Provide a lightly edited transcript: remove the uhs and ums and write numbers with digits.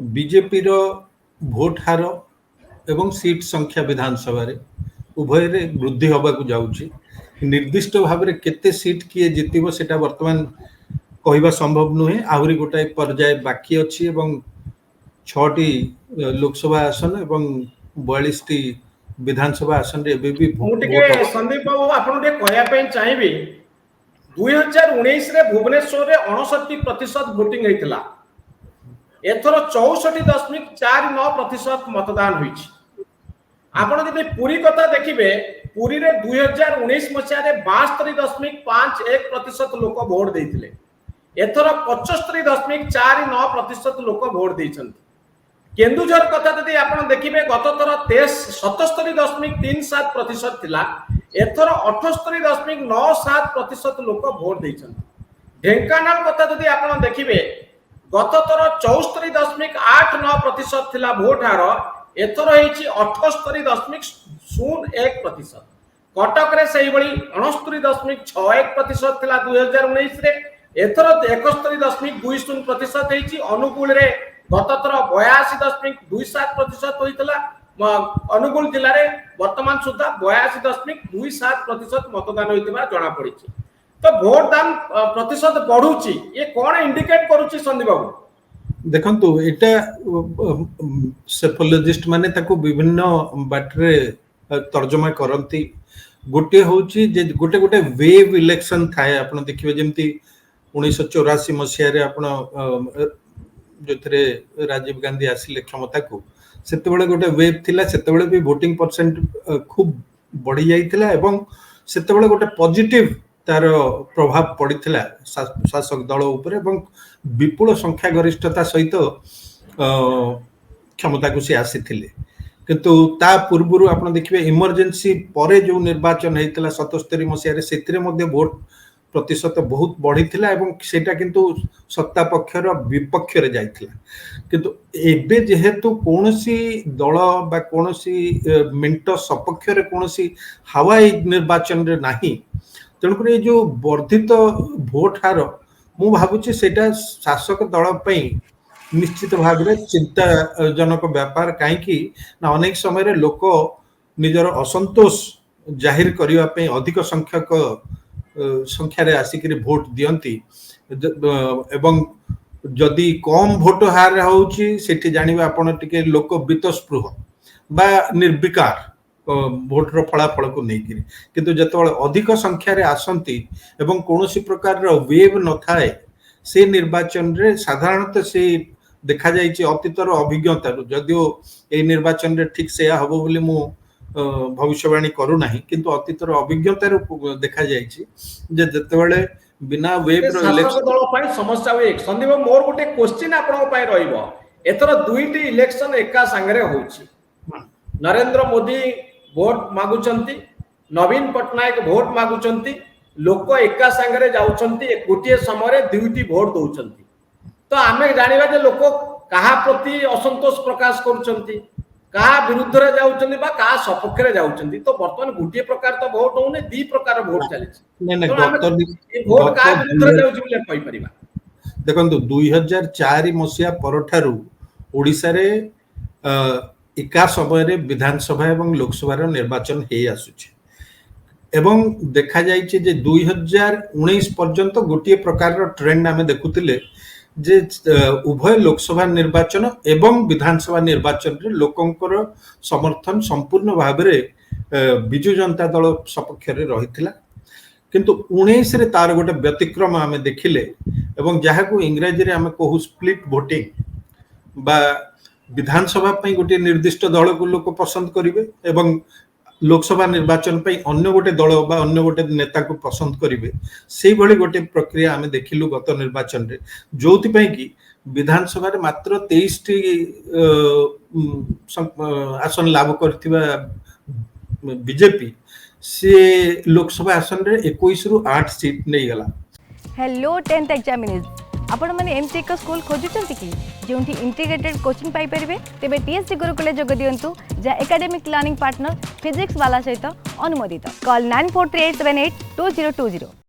BJP रो vote हार एवं seat संख्या विधानसभा रे उभय रे वृद्धि होबा को जाउची निर्दिष्ट भाव में केते सीट किए जितिबो सेटा वर्तमान कहवा संभव नुहे आहरी गोटाए पर्याय बाकी अछि एवं 6टी लोकसभा आसन एवं 42टी विधानसभा आसन रे एबे भी मुटिके संदीप बाबू आपन के कहया पे चाहिबी 2019 रे भुवनेश्वर रे 69% वोटिंग हेतिला एथर 64.49% मतदान होईछि आपण जदि पूरी कथा देखिबे पूरी रे 2019 मसिया रे 72.51% लोक वोट देइथिले एथर 75.49% लोक वोट देइछन्ति केन्दुझर कथा जदि आपण देखिबे गत थर 77.37% थिला एथर 78.97% लोक वोट देइछन्ति ढेंकानाल कथा जदि आपण देखिबे गत थर 74.89% थिला वोट हार एथर हेछि 78.01%। कटक रे सेही बळी 69.61% थिला 2019 रे एथर 71.20% हेछि अनुगुल रे गत थर 82.27% होइतला अनुगुल जिल्ला रे वर्तमान सुधा 82.27% मतदान होइतबा जणा पड़िछि तो वोट दान प्रतिशत बढ़ुची ये कौन इंडिकेट करूची संदीप बाबू देखंतु एटा सेफोलॉजिस्ट माने ताको विभिन्न बाटरे तर्जमा करंती गोटे होची जे गोटे गोटे वेव इलेक्शन थाए आपण देखिबे जेमती 1984 मसिया रे आपण जोथरे राजीव गांधी आसिले क्षमता को सेतेबेले गोटे वेव थिला सेतेबेले भी वोटिंग परसेंट खूब बढ़ी जाइथिला एवं सेतेबेले गोटे पॉजिटिव तार प्रभाव पड़ीथिला शासक दल ऊपर एवं विपुल संख्या गरिष्ठता सहित क्षमता को से आसीथिले किंतु ता पूर्वरु आपण देखिबे इमरजेंसी परे जो निर्वाचन हेतिला 77 मसिया रे सेतिरे मध्ये वोट प्रतिशत बहुत बढ़ीथिला एवं सेटा किंतु सत्ता पक्षर विपक्ष रे जाइथिला किंतु एबे जेहेतु कोनोसी दल बा कोनोसी मिंटो सपक्ष रे कोनोसी हवाई निर्वाचन रे नाही तेणुक जो वर्धित भोट हार मु भावुची सेटा शासक दल पई निश्चित भाव में चिंताजनक व्यापार कहीं ना अनेक समय रे लोक निजर असंतोष जाहिर करने पे अधिक संख्यक संख्यार आसिक भोट दियंती एवं जदि कम भोट हार होउची सेठी जानिबा आपण टिके लोक बितस्पृह बा निर्विकार भोटर फलाफल को लेकिन किंतु जतबे अधिक संख्यार आसंती एवं कोनोसी प्रकार वेव न थाए से निर्वाचन रे साधारणतः से देखा जाइए अतीतर अभिज्ञता जदियो ए निर्वाचन रे ठीक से हबो बोली मु भविष्यवाणी करू नाही किंतु अतीतर अभिज्ञता देखा जाइए जे जतबेले बिना वेव रो इलेक्शन दल पई समस्या होई संदीप मोर गोटे क्वेश्चन आपन पई रहइबो एतर दुईटी इलेक्शन एका संगरे होउची नरेंद्र मोदी भोट मागुचंती नवीन पटनायक भोट मागुचंती लोक एका संगरे जाउचंती गोटे समय दुईटी भोट दउचंती तो आमे जानिबा जे लोक कहा प्रति असंतोष प्रकाश करूचंती कहा विरुद्ध रे जाउचंती बा कहा सपक्ष रे जाउचंती तो वर्तमान गोटे प्रकार तो भोट होने दी प्रकार भोट चलिछि नै भोट कहा विरुद्ध रे जाउची बोले कहि परिबा देखंतु 2004 मसिया परठारु ओडिसा रे एका समय रे विधानसभा एवं लोकसभा निर्वाचन हे आसुछि एवं देखा जाइए जे 2019 पर्यंत गोटे प्रकार ट्रेंड आमे देखुतिले जे उभय लोकसभा निर्वाचन एवं विधानसभा निर्वाचन रे लोकंकर समर्थन संपूर्ण भाव रे बिजु जनता दल सपक्ष रे रहिथिला किंतु 19 रे तार गोटे व्यतिक्रम आमे देखिले एवं जहा को इंग्रजी रे आमे कहू स्प्लिट वोटिंग बा विधानसभा पई गोटे निर्दिष्ट दल को लोक पसंद करिवे एवं लोकसभा निर्वाचन पे अन्य गोटे दल बा अन्य गोटे नेता को पसंद करेंगे से भली गोटे प्रक्रिया आमे देखिलु गत निर्वाचन रे जोथि पई कि विधानसभा रे मात्र 23 टी आसन लाभ करथिबा बीजेपी से लोकसभा आसन रे 21 रु 8 सीट नै गला। हेलो 10th एग्जामिनीज आपण माने एमसी एक स्कूल खोजुचंती कि जोंठी इंटीग्रेटेड कोचिंग पाई परिबे तेबे टीएससी गुरुकुल जोग दियंतु जा एकेडमिक लर्निंग पार्टनर फिजिक्स वाला सहित अनुमोदित कॉल 9438782020।